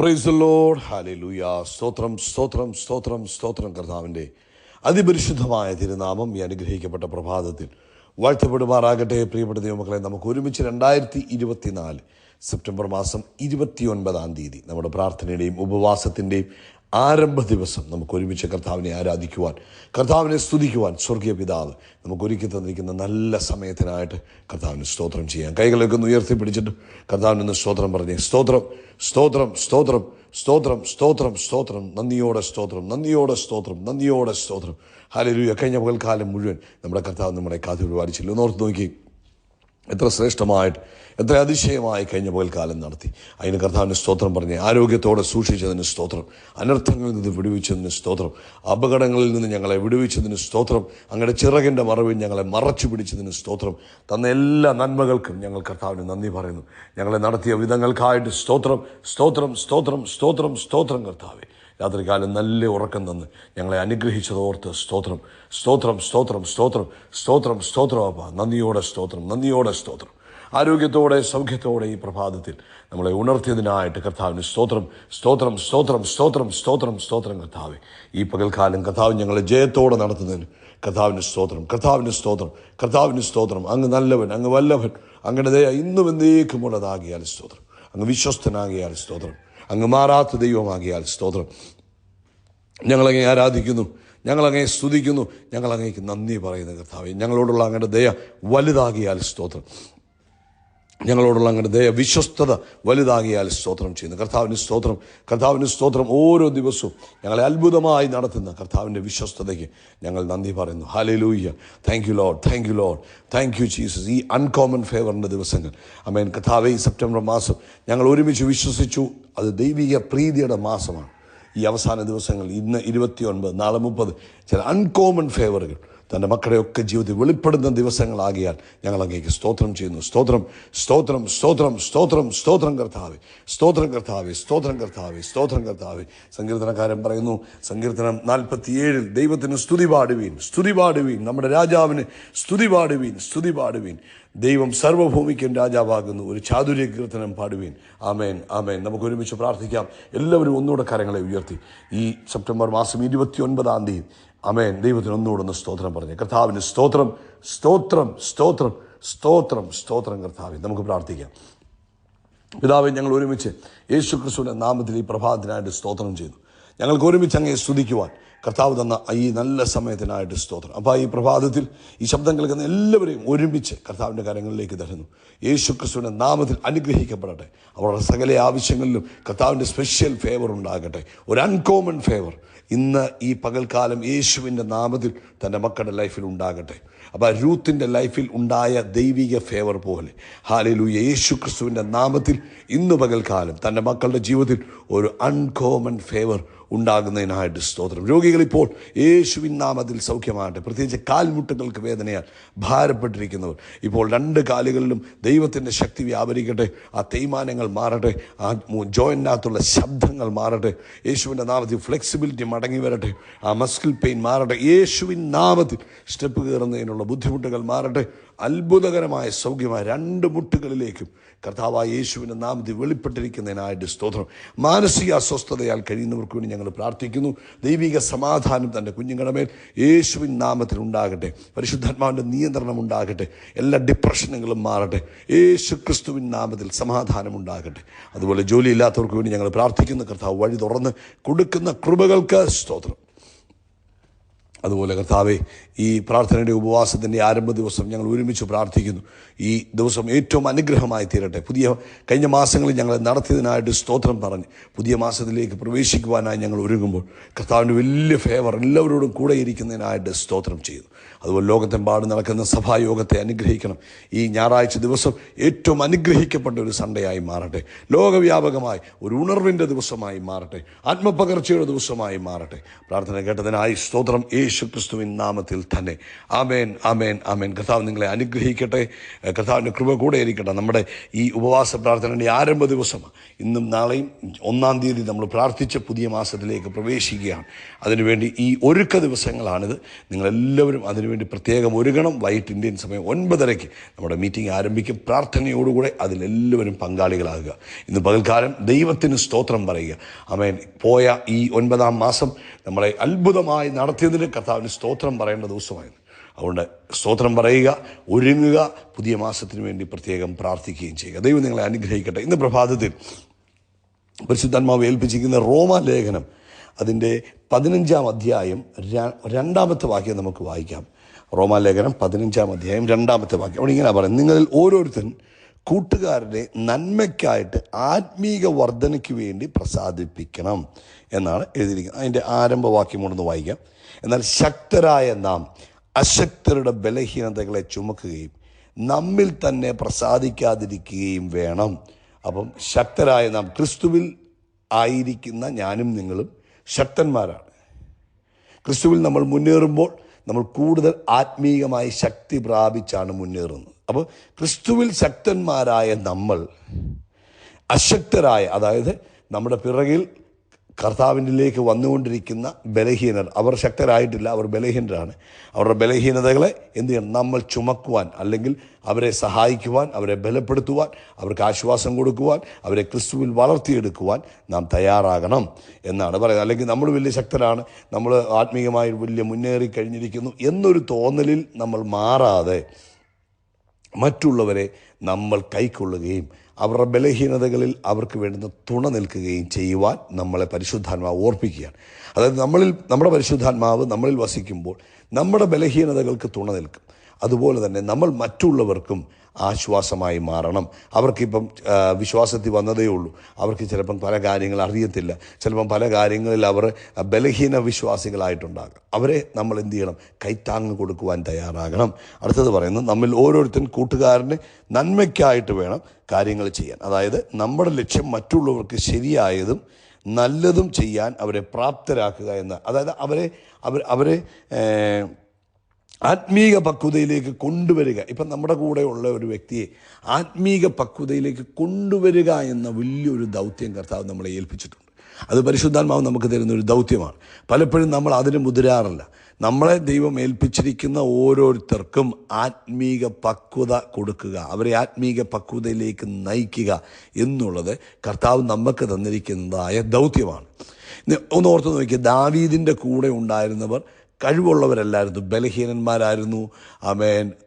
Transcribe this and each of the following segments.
Praise the Lord. Hallelujah. സ്തോത്രം സ്തോത്രം സ്തോത്രം സ്തോത്രം. കർത്താവിൻ്റെ അതിപരിശുദ്ധമായ തിരുനാമം ഈ അനുഗ്രഹിക്കപ്പെട്ട പ്രഭാതത്തിൽ വാഴ്ത്തപ്പെടുമാറാകട്ടെ. പ്രിയപ്പെട്ട ദൈവമക്കളെ, നമുക്ക് ഒരുമിച്ച് 2024 സെപ്റ്റംബർ മാസം 29 നമ്മുടെ പ്രാർത്ഥനയുടെയും ഉപവാസത്തിൻ്റെയും ആരംഭ ദിവസം നമുക്ക് ഒരുമിച്ച് കർത്താവിനെ ആരാധിക്കുവാൻ, കർത്താവിനെ സ്തുതിക്കുവാൻ സ്വർഗീയ പിതാവ് നമുക്ക് ഒരുക്കി തന്നിരിക്കുന്ന നല്ല സമയത്തിനായിട്ട് കർത്താവിന് സ്തോത്രം ചെയ്യാം. കൈകളൊക്കെ ഒന്ന് ഉയർത്തിപ്പിടിച്ചിട്ട് കർത്താവിനൊന്ന് സ്തോത്രം പറഞ്ഞേ. സ്തോത്രം സ്തോത്രം സ്തോത്രം സ്തോത്രം സ്തോത്രം സ്തോത്രം. നന്ദിയോടെ സ്തോത്രം, നന്ദിയോടെ സ്തോത്രം, നന്ദിയോടെ സ്തോത്രം. ഹല്ലേലൂയ. കഴിഞ്ഞ പകൽക്കാലം മുഴുവൻ നമ്മുടെ കർത്താവ് നമ്മുടെ കാത്തു പരിപാലിച്ചില്ല. ഓർത്ത് നോക്കി, എത്ര ശ്രേഷ്ഠമായിട്ട്, എത്ര അതിശയമായി കഴിഞ്ഞ പകൽക്കാലം നടത്തി. അതിന് കർത്താവിന് സ്തോത്രം പറഞ്ഞ് ആരോഗ്യത്തോടെ സൂക്ഷിച്ചതിന് സ്തോത്രം, അനർത്ഥങ്ങളിൽ നിന്ന് വിടുവിച്ചതിന് സ്തോത്രം, അപകടങ്ങളിൽ നിന്ന് ഞങ്ങളെ വിടുവിച്ചതിന് സ്തോത്രം, അങ്ങയുടെ ചിറകിൻ്റെ മറവിൽ ഞങ്ങളെ മറച്ചു പിടിച്ചതിന് സ്തോത്രം. തന്ന എല്ലാ നന്മകൾക്കും ഞങ്ങൾ കർത്താവിന് നന്ദി പറയുന്നു. ഞങ്ങളെ നടത്തിയ വിധങ്ങൾക്കായിട്ട് സ്തോത്രം സ്തോത്രം സ്തോത്രം സ്തോത്രം സ്തോത്രം. കർത്താവെ, രാത്രികാലം നല്ല ഉറക്കം തന്ന് ഞങ്ങളെ അനുഗ്രഹിച്ചതോർത്ത് സ്തോത്രം സ്തോത്രം സ്തോത്രം സ്തോത്രം സ്തോത്രം സ്തോത്രം. അപ്പ നന്ദിയോടെ സ്തോത്രം, നന്ദിയോടെ സ്തോത്രം. ആരോഗ്യത്തോടെ സൗഖ്യത്തോടെ ഈ പ്രഭാതത്തിൽ നമ്മളെ ഉണർത്തിയതിനായിട്ട് കർത്താവിന് സ്തോത്രം സ്തോത്രം സ്തോത്രം സ്തോത്രം സ്തോത്രം സ്തോത്രം. കർത്താവെ, ഈ പകൽക്കാലം കർത്താവ് ഞങ്ങളെ ജയത്തോടെ നടത്തുന്നതിന് കർത്താവിന് സ്തോത്രം, കർത്താവിന് സ്തോത്രം, കർത്താവിന് സ്തോത്രം. അങ്ങ് നല്ലവൻ, അങ്ങ് വല്ലഭൻ, അങ്ങയുടെ ദയ ഇന്നും എന്നേക്കുമുള്ളതാകിയാൽ സ്തോത്രം. അങ്ങ് വിശ്വസ്തനാകിയാൽ സ്തോത്രം, അങ്ങ് മാറാത്ത ദൈവമാകിയാൽ സ്തോത്രം. ഞങ്ങളങ്ങേ ആരാധിക്കുന്നു, ഞങ്ങളങ്ങേ സ്തുതിക്കുന്നു, ഞങ്ങളങ്ങേക്ക് നന്ദി പറയുന്ന കർത്താവേ, ഞങ്ങളോടുള്ള അങ്ങയുടെ ദയ വലുതാകിയാൽ സ്തോത്രം, ഞങ്ങളോടുള്ള അങ്ങയുടെ ദയ വിശ്വസ്തത വലുതാകിയാൽ സ്തോത്രം ചെയ്യുന്നു. കർത്താവിന് സ്തോത്രം, കർത്താവിന് സ്തോത്രം. ഓരോ ദിവസവും ഞങ്ങളെ അത്ഭുതമായി നടത്തുന്ന കർത്താവിൻ്റെ വിശ്വസ്തതയ്ക്ക് ഞങ്ങൾ നന്ദി പറയുന്നു. Hallelujah. Thank you Lord, thank you Lord, thank you Jesus. ഈ അൺകോമൺ ഫേവറിൻ്റെ ദിവസങ്ങൾ, ആമേൻ കർത്താവേ, ഈ സെപ്റ്റംബർ മാസം ഞങ്ങൾ ഒരുമിച്ച് വിശ്വസിച്ചു അത് ദൈവിക പ്രീതിയുടെ മാസമാണ്. ഈ അവസാന ദിവസങ്ങൾ, ഇന്ന് 29, നാളെ 30, ചില അൺകോമൺ ഫേവറുകൾ തൻ്റെ മക്കളുടെയൊക്കെ ജീവിതത്തിൽ വെളിപ്പെടുന്ന ദിവസങ്ങളാകിയാൽ ഞങ്ങൾ അങ്ങേക്ക് സ്തോത്രം ചെയ്യുന്നു. സ്തോത്രം സ്തോത്രം സ്തോത്രം സ്തോത്രം സ്തോത്രം. കർത്താവെ, സ്തോത്രം കർത്താവെ, സ്തോത്രം കർത്താവെ, സ്തോത്രം കർത്താവെ. സങ്കീർത്തനക്കാരൻ പറയുന്നു, സങ്കീർത്തനം 47 ദൈവത്തിന് സ്തുതി പാടുവീൻ, സ്തുതി പാടുവീൻ, നമ്മുടെ രാജാവിന് സ്തുതി പാടുവീൻ, സ്തുതി പാടുവീൻ. ദൈവം സർവ്വഭൂമിക്കും രാജാവാകുന്നു, ഒരു ചാതുര്യ കീർത്തനം പാടുവീൻ. ആമേൻ, ആമേൻ. നമുക്ക് ഒരുമിച്ച് പ്രാർത്ഥിക്കാം. എല്ലാവരും ഒന്നുകൂടെ കരങ്ങളെ ഉയർത്തി ഈ സെപ്റ്റംബർ മാസം 29 ആമേൻ ദൈവത്തിന് ഒന്നുകൂടെ സ്തോത്രം പറഞ്ഞേ. കർത്താവിന് സ്തോത്രം സ്തോത്രം സ്തോത്രം സ്തോത്രം സ്തോത്രം. കർത്താവെ, നമുക്ക് പ്രാർത്ഥിക്കാം. പിതാവേ, ഞങ്ങൾ ഒരുമിച്ച് യേശു ക്രിസ്തുവിൻ്റെ നാമത്തിൽ ഈ പ്രഭാതത്തിനായിട്ട് സ്തോത്രം ചെയ്യുന്നു. ഞങ്ങൾക്ക് ഒരുമിച്ച് അങ്ങേ സ്തുതിക്കുവാൻ കർത്താവ് തന്ന ഈ നല്ല സമയത്തിനായിട്ട് സ്തോത്രം. അപ്പോൾ ഈ പ്രഭാതത്തിൽ ഈ ശബ്ദം കേൾക്കുന്ന എല്ലാവരെയും ഒരുമിച്ച് കർത്താവിൻ്റെ കരങ്ങളിലേക്ക് തരുന്നു. യേശു ക്രിസ്തുവിൻ്റെ നാമത്തിൽ അനുഗ്രഹിക്കപ്പെടട്ടെ. അവരുടെ സകല ആവശ്യങ്ങളിലും കർത്താവിൻ്റെ സ്പെഷ്യൽ ഫേവർ ഉണ്ടാകട്ടെ, ഒരു അൺകോമൺ ഫേവർ ഇന്ന് ഈ പകൽക്കാലം യേശുവിൻ്റെ നാമത്തിൽ തൻ്റെ മക്കളുടെ ലൈഫിൽ ഉണ്ടാകട്ടെ. അപ്പോൾ രൂത്തിൻ്റെ ലൈഫിൽ ഉണ്ടായ ദൈവിക ഫേവർ പോലെ ഹല്ലേലൂയ, യേശു ക്രിസ്തുവിൻ്റെ നാമത്തിൽ ഇന്ന് പകൽക്കാലം തൻ്റെ മക്കളുടെ ജീവിതത്തിൽ ഒരു അൺകോമൺ ഫേവർ ഉണ്ടാകുന്നതിനായിട്ട് സ്തോത്രം. രോഗികളിപ്പോൾ യേശുവിൻ നാമത്തിൽ സൗഖ്യമാകട്ടെ. പ്രത്യേകിച്ച് കാൽമുട്ടുകൾക്ക് വേദനയാൽ ഭാരപ്പെട്ടിരിക്കുന്നവർ ഇപ്പോൾ 2 കാലുകളിലും ദൈവത്തിൻ്റെ ശക്തി വ്യാപരിക്കട്ടെ. ആ തേയ്മാനങ്ങൾ മാറട്ടെ, ആ ജോയിൻ്റിനകത്തുള്ള ശബ്ദങ്ങൾ മാറട്ടെ. യേശുവിൻ്റെ നാമത്തിൽ ഫ്ലെക്സിബിലിറ്റി മടങ്ങി വരട്ടെ, ആ മസ്കിൾ പെയിൻ മാറട്ടെ. യേശുവിൻ നാമത്തിൽ സ്റ്റെപ്പ് കയറുന്നതിനുള്ള ബുദ്ധിമുട്ടുകൾ മാറട്ടെ. അത്ഭുതകരമായ സൗഖ്യമായ 2 മുട്ടുകളിലേക്കും കർത്താവായ യേശുവിൻ്റെ നാമത്തിൽ വെളിപ്പെട്ടിരിക്കുന്നതിനായിട്ട് സ്തോത്രം. മാനസിക അസ്വസ്ഥതയാൽ കഴിയുന്നവർക്ക് വേണ്ടി ഞങ്ങൾ പ്രാർത്ഥിക്കുന്നു. ദൈവിക സമാധാനം തൻ്റെ കുഞ്ഞുങ്ങളുടെ മേൽ യേശുവിൻ നാമത്തിൽ ഉണ്ടാകട്ടെ. പരിശുദ്ധാത്മാവിൻ്റെ നിയന്ത്രണം ഉണ്ടാകട്ടെ. എല്ലാ ഡിപ്രഷനുകളും മാറട്ടെ. യേശു ക്രിസ്തുവിൻ നാമത്തിൽ സമാധാനം ഉണ്ടാകട്ടെ. അതുപോലെ ജോലിയില്ലാത്തവർക്ക് വേണ്ടി ഞങ്ങൾ പ്രാർത്ഥിക്കുന്നു. കർത്താവ് വഴി തുറന്ന് കൊടുക്കുന്ന കൃപകൾക്ക് സ്തോത്രം. അതുപോലെ കർത്താവെ, ഈ പ്രാർത്ഥനയുടെ ഉപവാസത്തിൻ്റെ ആരംഭ ദിവസം ഞങ്ങൾ ഒരുമിച്ച് പ്രാർത്ഥിക്കുന്നു. ഈ ദിവസം ഏറ്റവും അനുഗ്രഹമായി തീരട്ടെ. കഴിഞ്ഞ മാസങ്ങളിൽ ഞങ്ങൾ നടത്തിയതിനായിട്ട് സ്തോത്രം പറഞ്ഞ് പുതിയ മാസത്തിലേക്ക് പ്രവേശിക്കുവാനായി ഞങ്ങൾ ഒരുങ്ങുമ്പോൾ കർത്താവിൻ്റെ വലിയ ഫേവർ എല്ലാവരോടും കൂടെ ഇരിക്കുന്നതിനായിട്ട് സ്തോത്രം ചെയ്തു. അതുപോലെ ലോകത്തെമ്പാടും നടക്കുന്ന സഭായോഗത്തെ അനുഗ്രഹിക്കണം. ഈ ഞായറാഴ്ച ദിവസം ഏറ്റവും അനുഗ്രഹിക്കപ്പെട്ട ഒരു സൺഡേ ആയി മാറട്ടെ. ലോകവ്യാപകമായി ഒരു ഉണർവിൻ്റെ ദിവസമായി മാറട്ടെ. ആത്മപകർച്ചയുടെ ദിവസമായി മാറട്ടെ. പ്രാർത്ഥന കേട്ടതിനായി സ്തോത്രം. യേശു ക്രിസ്തുവിൻ നാമത്തിൽ തന്നെ. ആമേൻ, ആമേൻ, ആമേൻ. കർത്താവ് നിങ്ങളെ അനുഗ്രഹിക്കട്ടെ. കർത്താവിൻ്റെ കൃപ കൂടെ ഇരിക്കട്ടെ. നമ്മുടെ ഈ ഉപവാസ പ്രാർത്ഥനയുടെ ആരംഭ ദിവസമാണ്. ഇന്നും നാളെയും 1-ാം തീയതി നമ്മൾ പ്രാർത്ഥിച്ച പുതിയ മാസത്തിലേക്ക് പ്രവേശിക്കുകയാണ്. അതിനുവേണ്ടി ഈ ഒരുക്ക ദിവസങ്ങളാണിത്. നിങ്ങളെല്ലാവരും അതിനുവേണ്ടി പ്രത്യേകം ഒരുങ്ങണം. വൈകിട്ട് ഇന്ത്യൻ സമയം 9:30 നമ്മുടെ മീറ്റിംഗ് ആരംഭിക്കും. പ്രാർത്ഥനയോടുകൂടെ അതിലെല്ലാവരും പങ്കാളികളാകുക. ഇന്ന് പകൽക്കാലം ദൈവത്തിന് സ്തോത്രം പറയുക. ആമേൻ. പോയ ഈ 9-ാം മാസം നമ്മളെ അത്ഭുതമായി നടത്തിയതിന് കർത്താവിന് സ്തോത്രം പറയേണ്ട ദിവസമായിരുന്നു. അതുകൊണ്ട് സ്തോത്രം പറയുക, ഒരുങ്ങുക, പുതിയ മാസത്തിന് വേണ്ടി പ്രത്യേകം പ്രാർത്ഥിക്കുകയും ചെയ്യുക. ദൈവം നിങ്ങളെ അനുഗ്രഹിക്കട്ടെ. ഇന്ന് പ്രഭാതത്തിൽ പരിശുദ്ധാത്മാവ് ഏൽപ്പിച്ചിരിക്കുന്ന റോമാലേഖനം അതിൻ്റെ 15-ാം അധ്യായം 2-ാമത്തെ വാക്യം നമുക്ക് വായിക്കാം. റോമാലേഖനം 15-ാം അധ്യായം 2-ാമത്തെ വാക്യം. അവിടെ ഇങ്ങനെ പറയും: നിങ്ങളിൽ ഓരോരുത്തൻ കൂട്ടുകാരുടെ നന്മയ്ക്കായിട്ട് ആത്മീക വർധനയ്ക്ക് വേണ്ടി പ്രസാദിപ്പിക്കണം എന്നാണ് എഴുതിയിരിക്കുന്നത്. അതിൻ്റെ ആരംഭവാക്യം കൊണ്ടൊന്ന് വായിക്കാം. എന്നാൽ ശക്തരായ നാം അശക്തരുടെ ബലഹീനതകളെ ചുമക്കുകയും നമ്മിൽ തന്നെ പ്രസാദിക്കാതിരിക്കുകയും വേണം. അപ്പം ശക്തരായ നാം, ക്രിസ്തുവിൽ ആയിരിക്കുന്ന ഞാനും നിങ്ങളും ശക്തന്മാരാണ്. ക്രിസ്തുവിൽ നമ്മൾ മുന്നേറുമ്പോൾ നമ്മൾ കൂടുതൽ ആത്മീകമായി ശക്തി പ്രാപിച്ചാണ് മുന്നേറുന്നത്. അപ്പോൾ ക്രിസ്തുവിൽ ശക്തന്മാരായ നമ്മൾ അശക്തരായ, അതായത് നമ്മുടെ പിറകിൽ കർത്താവിൻ്റെലേക്ക് വന്നുകൊണ്ടിരിക്കുന്ന ബലഹീനർ, അവർ ശക്തരായിട്ടില്ല, അവർ ബലഹീനരാണ്. അവരുടെ ബലഹീനതകളെ എന്ത് ചെയ്യണം? നമ്മൾ ചുമക്കുവാൻ, അല്ലെങ്കിൽ അവരെ സഹായിക്കുവാൻ, അവരെ ബലപ്പെടുത്തുവാൻ, അവർക്ക് ആശ്വാസം കൊടുക്കുവാൻ, അവരെ ക്രിസ്തുവിൽ വളർത്തിയെടുക്കുവാൻ നാം തയ്യാറാകണം എന്നാണ് പറയുന്നത്. അല്ലെങ്കിൽ നമ്മൾ വലിയ ശക്തരാണ്, നമ്മൾ ആത്മീയമായി വലിയ മുന്നേറി കഴിഞ്ഞിരിക്കുന്നു എന്നൊരു തോന്നലിൽ നമ്മൾ മാറാതെ മറ്റുള്ളവരെ നമ്മൾ കൈക്കൊള്ളുകയും അവരുടെ ബലഹീനതകളിൽ അവർക്ക് വേണ്ടുന്ന തുണ നിൽക്കുകയും ചെയ്യുവാൻ നമ്മളെ പരിശുദ്ധാത്മാവ് ഓർപ്പിക്കുകയാണ്. അതായത് നമ്മുടെ പരിശുദ്ധാത്മാവ് നമ്മളിൽ വസിക്കുമ്പോൾ നമ്മുടെ ബലഹീനതകൾക്ക് തുണ നിൽക്കും. അതുപോലെ തന്നെ നമ്മൾ മറ്റുള്ളവർക്കും ആശ്വാസമായി മാറണം. അവർക്കിപ്പം വിശ്വാസത്തിൽ വന്നതേ ഉള്ളൂ, അവർക്ക് ചിലപ്പം പല കാര്യങ്ങൾ അറിയത്തില്ല, ചിലപ്പം പല കാര്യങ്ങളിൽ അവർ ബലഹീന വിശ്വാസികളായിട്ടുണ്ടാകും. അവരെ നമ്മൾ എന്ത് ചെയ്യണം? കൈത്താങ്ങ് കൊടുക്കുവാൻ തയ്യാറാകണം. അടുത്തത് പറയുന്നത്, നമ്മിൽ ഓരോരുത്തരും കൂട്ടുകാരന് നന്മയ്ക്കായിട്ട് വേണം കാര്യങ്ങൾ ചെയ്യാൻ. അതായത് നമ്മുടെ ലക്ഷ്യം മറ്റുള്ളവർക്ക് ശരിയായതും നല്ലതും ചെയ്യാൻ അവരെ പ്രാപ്തരാക്കുക എന്ന്. അതായത് അവരെ ആത്മീക പക്വതയിലേക്ക് കൊണ്ടുവരിക. ഇപ്പം നമ്മുടെ കൂടെയുള്ള ഒരു വ്യക്തിയെ ആത്മീക പക്വതയിലേക്ക് കൊണ്ടുവരിക എന്ന വലിയൊരു ദൗത്യം കർത്താവ് നമ്മളെ ഏൽപ്പിച്ചിട്ടുണ്ട്. അത് പരിശുദ്ധാത്മാവ് നമുക്ക് തരുന്നൊരു ദൗത്യമാണ്. പലപ്പോഴും നമ്മൾ അതിന് മുതിരാറില്ല. നമ്മളെ ദൈവം ഏൽപ്പിച്ചിരിക്കുന്ന ഓരോരുത്തർക്കും ആത്മീക പക്വത കൊടുക്കുക, അവരെ ആത്മീക പക്വതയിലേക്ക് നയിക്കുക എന്നുള്ളത് കർത്താവ് നമുക്ക് തന്നിരിക്കുന്നതായ ദൗത്യമാണ്. ഒന്ന് ഓർത്ത് നോക്കിയാൽ, ദാവീദിൻ്റെ കൂടെ ഉണ്ടായിരുന്നവർ കഴിവുള്ളവരല്ലായിരുന്നു, ബലഹീനന്മാരായിരുന്നു,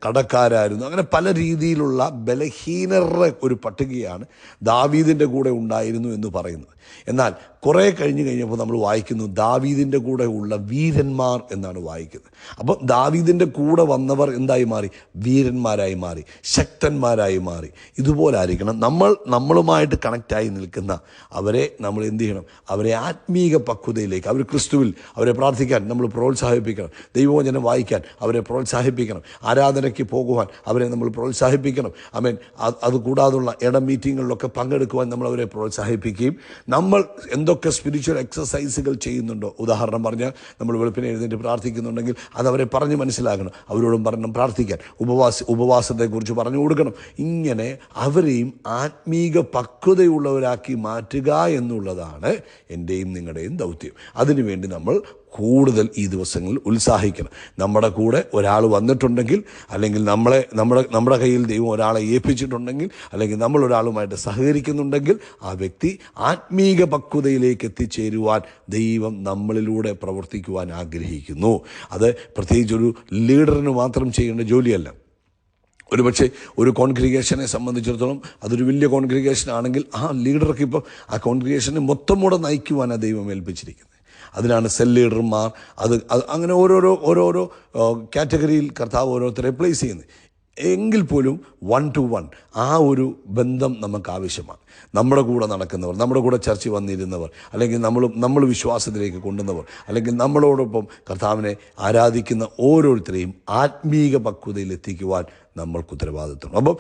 കടക്കാരായിരുന്നു. അങ്ങനെ പല രീതിയിലുള്ള ബലഹീനരുടെ ഒരു പട്ടികയാണ് ദാവീദിൻ്റെ കൂടെ ഉണ്ടായിരുന്നു എന്ന് പറയുന്നത്. എന്നാൽ കുറേ കഴിഞ്ഞപ്പോൾ നമ്മൾ വായിക്കുന്നു, ദാവീദിൻ്റെ കൂടെ ഉള്ള വീരന്മാർ എന്നാണ് വായിക്കുന്നത്. അപ്പം ദാവീദിൻ്റെ കൂടെ വന്നവർ എന്തായി മാറി? വീരന്മാരായി മാറി, ശക്തന്മാരായി മാറി. ഇതുപോലെ ആയിരിക്കണം നമ്മളുമായിട്ട് കണക്റ്റായി നിൽക്കുന്ന അവരെ നമ്മൾ എന്ത് ചെയ്യണം? അവരെ ആത്മീക പക്വതയിലേക്ക്, അവർ ക്രിസ്തുവിൽ, അവരെ പ്രാർത്ഥിക്കാൻ നമ്മൾ പ്രോത്സാഹിപ്പിക്കണം, ദൈവവചനം വായിക്കാൻ അവരെ പ്രോത്സാഹിപ്പിക്കണം, ആരാധനയ്ക്ക് പോകുവാൻ അവരെ നമ്മൾ പ്രോത്സാഹിപ്പിക്കണം. അതുകൂടാതുള്ള മീറ്റിങ്ങുകളിലൊക്കെ പങ്കെടുക്കുവാൻ നമ്മൾ അവരെ പ്രോത്സാഹിപ്പിക്കുകയും, നമ്മൾ എന്തൊക്കെ സ്പിരിച്വൽ എക്സസൈസുകൾ ചെയ്യുന്നുണ്ടോ, ഉദാഹരണം പറഞ്ഞാൽ നമ്മൾ വെളുപ്പിനെ എഴുന്നേറ്റ് പ്രാർത്ഥിക്കുന്നുണ്ടെങ്കിൽ അതവരെ പറഞ്ഞ് മനസ്സിലാക്കണം, അവരോടും പറഞ്ഞ് പ്രാർത്ഥിക്കാൻ, ഉപവാസത്തെക്കുറിച്ച് പറഞ്ഞു കൊടുക്കണം. ഇങ്ങനെ അവരെയും ആത്മീക പക്വതയുള്ളവരാക്കി മാറ്റുക എന്നുള്ളതാണ് എൻ്റെയും നിങ്ങളുടെയും ദൗത്യം. അതിനുവേണ്ടി നമ്മൾ കൂടുതൽ ഈ ദിവസങ്ങളിൽ ഉത്സാഹിക്കണം. നമ്മുടെ കൂടെ ഒരാൾ വന്നിട്ടുണ്ടെങ്കിൽ, അല്ലെങ്കിൽ നമ്മുടെ കയ്യിൽ ദൈവം ഒരാളെ ഏൽപ്പിച്ചിട്ടുണ്ടെങ്കിൽ, അല്ലെങ്കിൽ നമ്മൾ ഒരാളുമായിട്ട് സഹകരിക്കുന്നുണ്ടെങ്കിൽ, ആ വ്യക്തി ആത്മീക പക്വതയിലേക്ക് എത്തിച്ചേരുവാൻ ദൈവം നമ്മളിലൂടെ പ്രവർത്തിക്കുവാൻ ആഗ്രഹിക്കുന്നു. അത് പ്രത്യേകിച്ചൊരു ലീഡറിന് മാത്രം ചെയ്യേണ്ട ജോലിയല്ല. ഒരുപക്ഷെ ഒരു കോൺഗ്രിഗേഷനെ സംബന്ധിച്ചിടത്തോളം അതൊരു വലിയ കോൺഗ്രിഗേഷൻ ആണെങ്കിൽ ആ ലീഡർക്ക് ഇപ്പോൾ ആ കോൺഗ്രിഗേഷനെ മൊത്തം കൂടെ നയിക്കുവാനാണ് ദൈവം ഏൽപ്പിച്ചിരിക്കുന്നത്. അതിനാണ് സെൽ ലീഡർമാർ. അങ്ങനെ ഓരോരോ കാറ്റഗറിയിൽ കർത്താവ് ഓരോരുത്തരെ പ്ലേസ് ചെയ്യുന്നത്. എങ്കിൽ പോലും 1 to 1 ആ ഒരു ബന്ധം നമുക്ക് ആവശ്യമാണ്. നമ്മുടെ കൂടെ നടക്കുന്നവർ, നമ്മുടെ കൂടെ ചർച്ച വന്നിരുന്നവർ, അല്ലെങ്കിൽ നമ്മൾ വിശ്വാസത്തിലേക്ക് കൊണ്ടുവന്നവർ, അല്ലെങ്കിൽ നമ്മളോടൊപ്പം കർത്താവിനെ ആരാധിക്കുന്ന ഓരോരുത്തരെയും ആത്മീക പക്വതയിൽ എത്തിക്കുവാൻ നമ്മൾക്ക് ഉത്തരവാദിത്വം. അപ്പം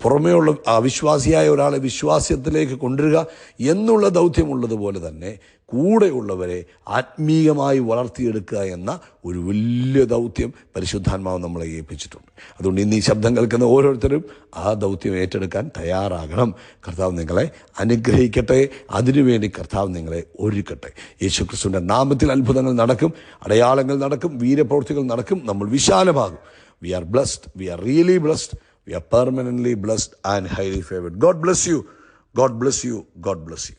പുറമേയുള്ള അവിശ്വാസിയായ ഒരാളെ വിശ്വാസത്തിലേക്ക് കൊണ്ടുവരിക എന്നുള്ള ദൗത്യമുള്ളതുപോലെ തന്നെ കൂടെയുള്ളവരെ ആത്മീയമായി വളർത്തിയെടുക്കുക എന്ന ഒരു വലിയ ദൗത്യം പരിശുദ്ധാത്മാവ് നമ്മളെ ഏൽപ്പിച്ചിട്ടുണ്ട്. അതുകൊണ്ട് ഇന്ന് ഈ ശബ്ദം കേൾക്കുന്ന ഓരോരുത്തരും ആ ദൗത്യം ഏറ്റെടുക്കാൻ തയ്യാറാകണം. കർത്താവ് നിങ്ങളെ അനുഗ്രഹിക്കട്ടെ. അതിനുവേണ്ടി കർത്താവ് നിങ്ങളെ ഒരുക്കട്ടെ. യേശുക്രിസ്തുവിൻ്റെ നാമത്തിൽ അത്ഭുതങ്ങൾ നടക്കും, അടയാളങ്ങൾ നടക്കും, വീരപ്രവൃത്തികൾ നടക്കും. നമ്മൾ വിശാലമാകും. We are blessed. We are really blessed. We are permanently blessed and highly favored. God bless you. God bless you. God bless you.